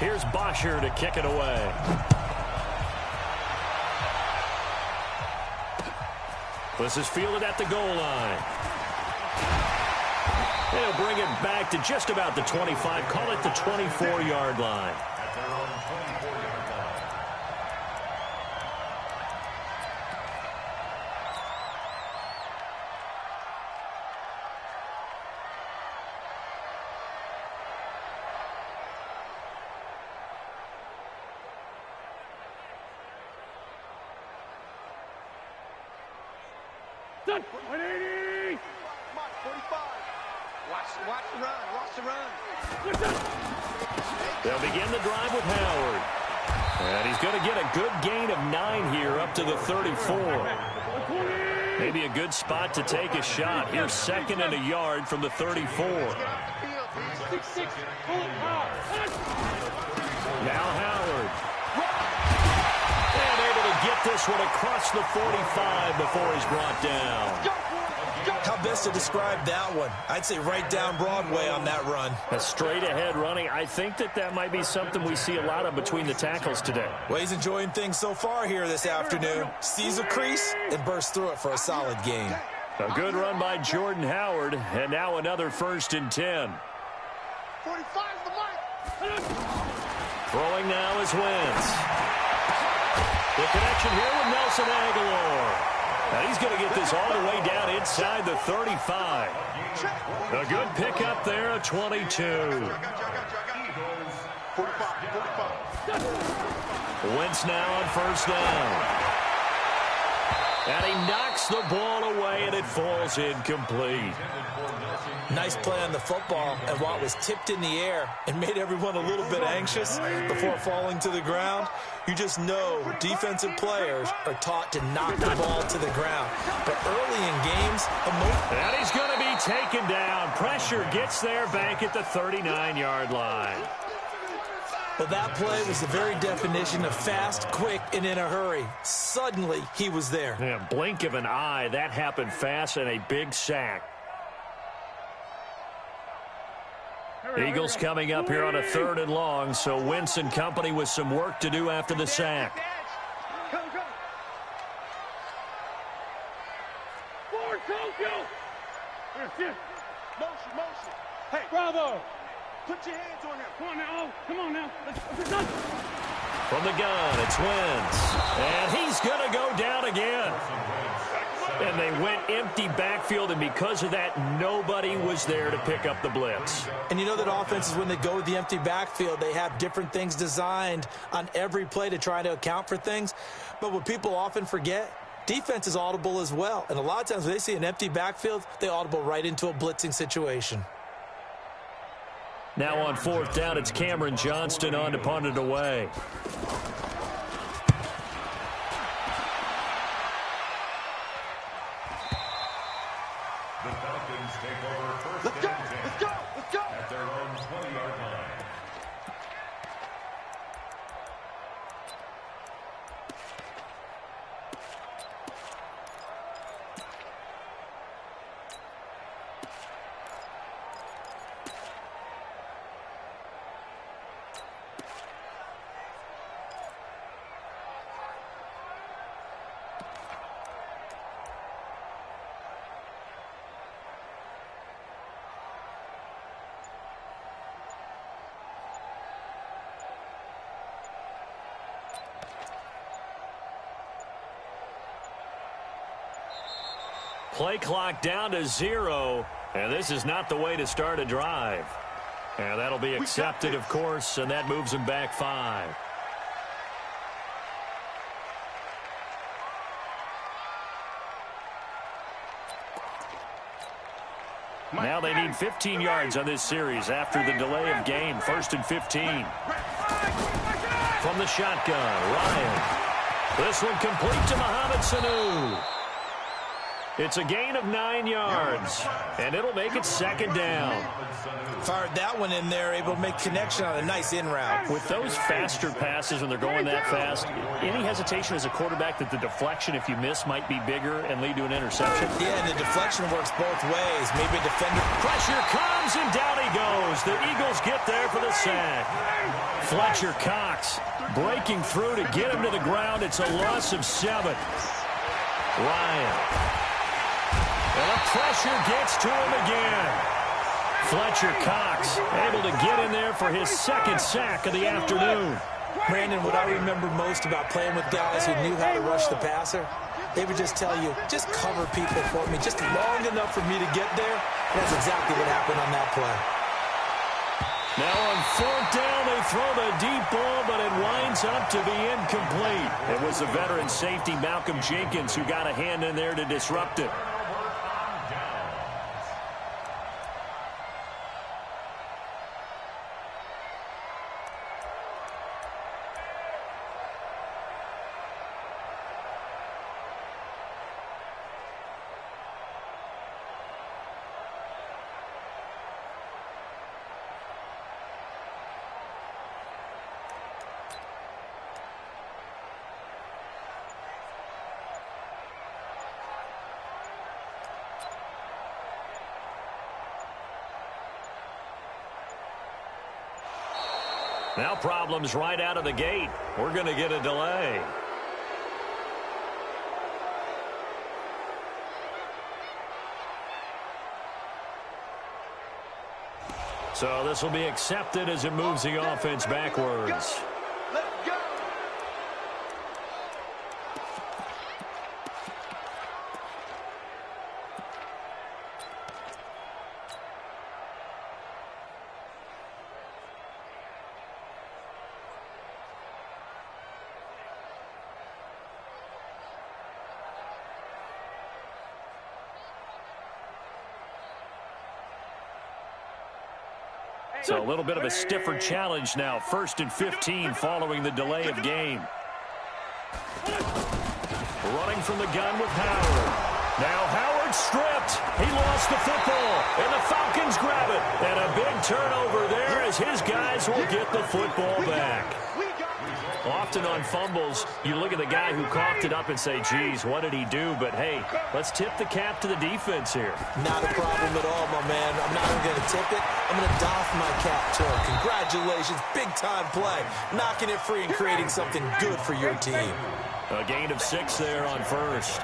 Here's Bosher to kick it away. This is fielded at the goal line. They'll bring it back to just about the 25. Call it the 24-yard line. Done. 180. 45. Watch the run. They'll begin the drive with Howard. And he's going to get a good gain of 9 here up to the 34. Maybe a good spot to take a shot. Here's 2nd and a yard from the 34. Now Howard. And able to get this one across the 45 before he's brought down. How best to describe that one? I'd say right down Broadway on that run. A straight-ahead running. I think that might be something we see a lot of between the tackles today. Well, he's enjoying things so far here this afternoon. Sees a crease and bursts through it for a solid gain. A good run by Jordan Howard, and now another 1st and 10. 45 is the mark. Throwing now is Wentz. The connection here with Nelson Aguilar. Now he's going to get this all the way down inside the 35. A good pickup there of 22. 45. Wentz now on 1st down. And he knocks the ball away, and it falls incomplete. Nice play on the football, and while it was tipped in the air and made everyone a little bit anxious before falling to the ground, you just know defensive players are taught to knock the ball to the ground. But early in games, and he's going to be taken down. Pressure gets there back at the 39-yard line. Well, that play was the very definition of fast, quick, and in a hurry. Suddenly, he was there. Yeah, blink of an eye, that happened fast, and a big sack. Eagles coming up here on a 3rd and long, so Wentz and company with some work to do after the sack. Motion. Hey, bravo. Put your hands on him. Come on now. Let's done. From the gun, it's Wentz. And he's going to go down again. And they went empty backfield, and because of that, nobody was there to pick up the blitz. And you know that offenses, when they go with the empty backfield, they have different things designed on every play to try to account for things. But what people often forget, defense is audible as well. And a lot of times when they see an empty backfield, they audible right into a blitzing situation. Now on 4th down, it's Cameron Johnston on to punt it away. The Falcons take over 1st and 10. Let's go! At their own 20-yard line. Play clock down to 0, and this is not the way to start a drive. And that'll be accepted, of course, and that moves him back 5. Now they need 15 yards on this series after the delay of game. 1st and 15. From the shotgun, Ryan. This one complete to Mohamed Sanu. It's a gain of 9 yards, and it'll make it 2nd down. Fired that one in there, able to make connection on a nice in route. With those faster passes when they're going that fast, any hesitation as a quarterback that the deflection, if you miss, might be bigger and lead to an interception? Yeah, and the deflection works both ways. Maybe a defender. Pressure comes, and down he goes. goes. The Eagles get there for the sack. Fletcher Cox breaking through to get him to the ground. It's a loss of 7. Ryan. And the pressure gets to him again. Fletcher Cox able to get in there for his second sack of the afternoon. Brandon, what I remember most about playing with guys who knew how to rush the passer, they would just tell you, just cover people for me, just long enough for me to get there. That's exactly what happened on that play. Now on 4th down, they throw the deep ball, but it winds up to be incomplete. It was the veteran safety, Malcolm Jenkins, who got a hand in there to disrupt it. Now problems right out of the gate. We're going to get a delay. So this will be accepted as it moves the offense backwards. So a little bit of a stiffer challenge now. 1st and 15 following the delay of game. Running from the gun with Howard. Now Howard stripped. He lost the football. And the Falcons grab it. And a big turnover there as his guys will get the football back. Often on fumbles, you look at the guy who coughed it up and say, geez, what did he do? But, hey, let's tip the cap to the defense here. Not a problem at all, my man. I'm not even going to tip it. I'm going to doff my cap to him. Congratulations. Big-time play. Knocking it free and creating something good for your team. A gain of 6 there on 1st.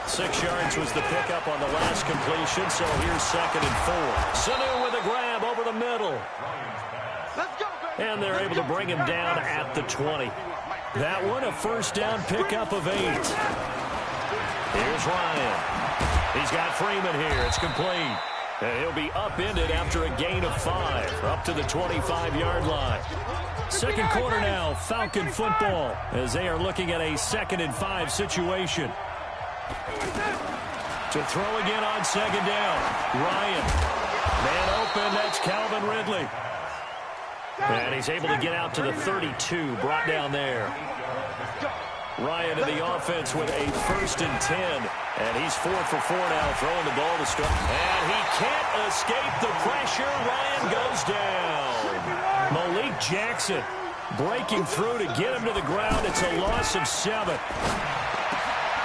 6 yards was the pickup on the last completion, so here's 2nd and 4. Sanu with a grab over the middle. And they're able to bring him down at the 20. That one, a 1st down pickup of 8. Here's Ryan. He's got Freeman here. It's complete. And he'll be upended after a gain of 5, up to the 25-yard line. 2nd quarter now, Falcon football, as they are looking at a 2nd and 5 situation. To throw again on 2nd down. Ryan. Man open, that's Calvin Ridley. And he's able to get out to the 32, brought down there. Ryan in the offense with a 1st and 10. And he's 4 for 4 now, throwing the ball to start. And he can't escape the pressure. Ryan goes down. Malik Jackson breaking through to get him to the ground. It's a loss of 7.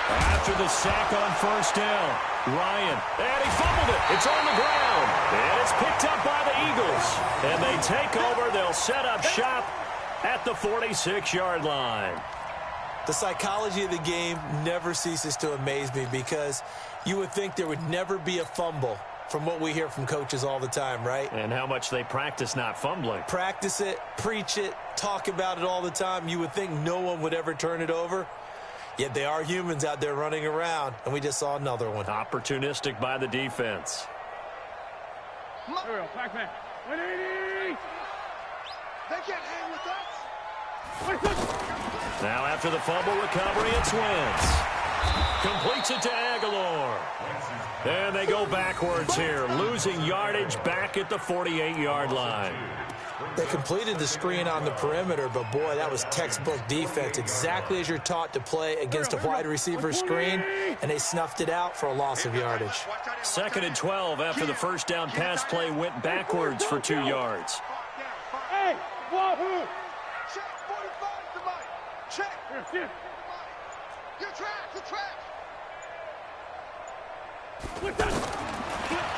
After the sack on 1st down, Ryan, and he fumbled it. It's on the ground, and it's picked up by the Eagles. And they take over. They'll set up shop at the 46-yard line. The psychology of the game never ceases to amaze me because you would think there would never be a fumble from what we hear from coaches all the time, right? And how much they practice not fumbling. Practice it, preach it, talk about it all the time. You would think no one would ever turn it over. Yet they are humans out there running around, and we just saw another one. Opportunistic by the defense. Back. 180. They can't hang with us. Now after the fumble recovery, it's Wentz. Completes it to Aguilar. And they go backwards here, losing yardage back at the 48-yard line. They completed the screen on the perimeter, but boy, that was textbook defense. Exactly as you're taught to play against a wide receiver screen, and they snuffed it out for a loss of yardage. 2nd and 12 after the 1st down pass play went backwards for 2 yards. Hey, Wahoo! Check 45 to Mike. Check. Here. Your track.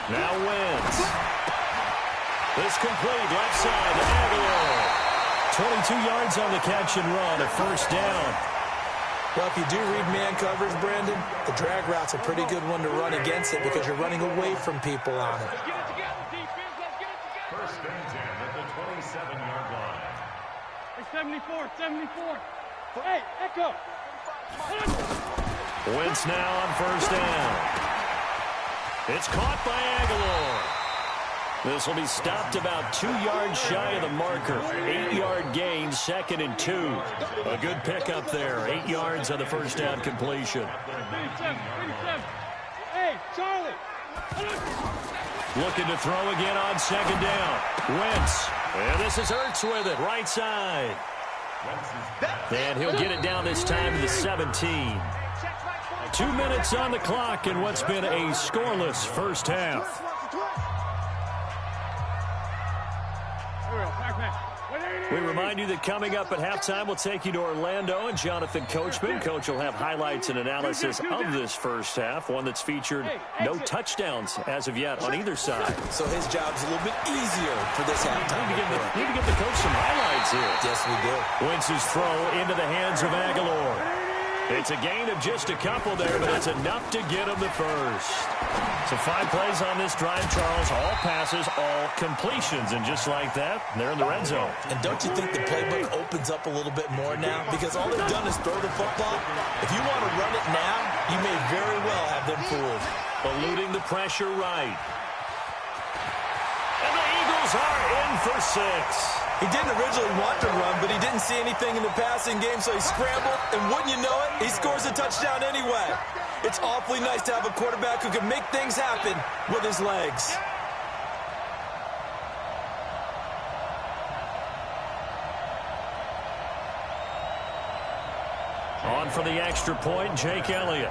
Now Wentz. This complete left side to Aguilar. 22 yards on the catch and run, a first down. Well, if you do read man coverage, Brandon, the drag route's a pretty good one to run against it because you're running away from people on it. Let's get it together, defense. Let's get it together. First and 10 at the 27-yard line. Hey, 74. Hey, Echo. Wentz now on first down. It's caught by Aguilar. This will be stopped about 2 yards shy of the marker. 8-yard gain, 2nd and 2. A good pickup there. 8 yards on the first down completion. 37. Hey, Charlie. Looking to throw again on 2nd down. Wentz. And this is Ertz with it, right side. And he'll get it down this time to the 17. 2 minutes on the clock in what's been a scoreless first half. We remind you that coming up at halftime, we'll take you to Orlando and Jonathan Coachman. Coach will have highlights and analysis of this first half, one that's featured no touchdowns as of yet on either side. So his job's a little bit easier for this halftime. Need to give the coach some highlights here. Yes, we do. Wentz's throw into the hands of Aguilar. It's a gain of just a couple there, but it's enough to get him the first. So 5 plays on this drive, Charles. All passes, all completions. And just like that, they're in the red zone. And don't you think the playbook opens up a little bit more now? Because all they've done is throw the football. If you want to run it now, you may very well have them fooled. Eluding the pressure right. And the Eagles are in for 6. He didn't originally want to run, but he didn't see anything in the passing game, so he scrambled, and wouldn't you know it, he scores a touchdown anyway. It's awfully nice to have a quarterback who can make things happen with his legs. On for the extra point, Jake Elliott.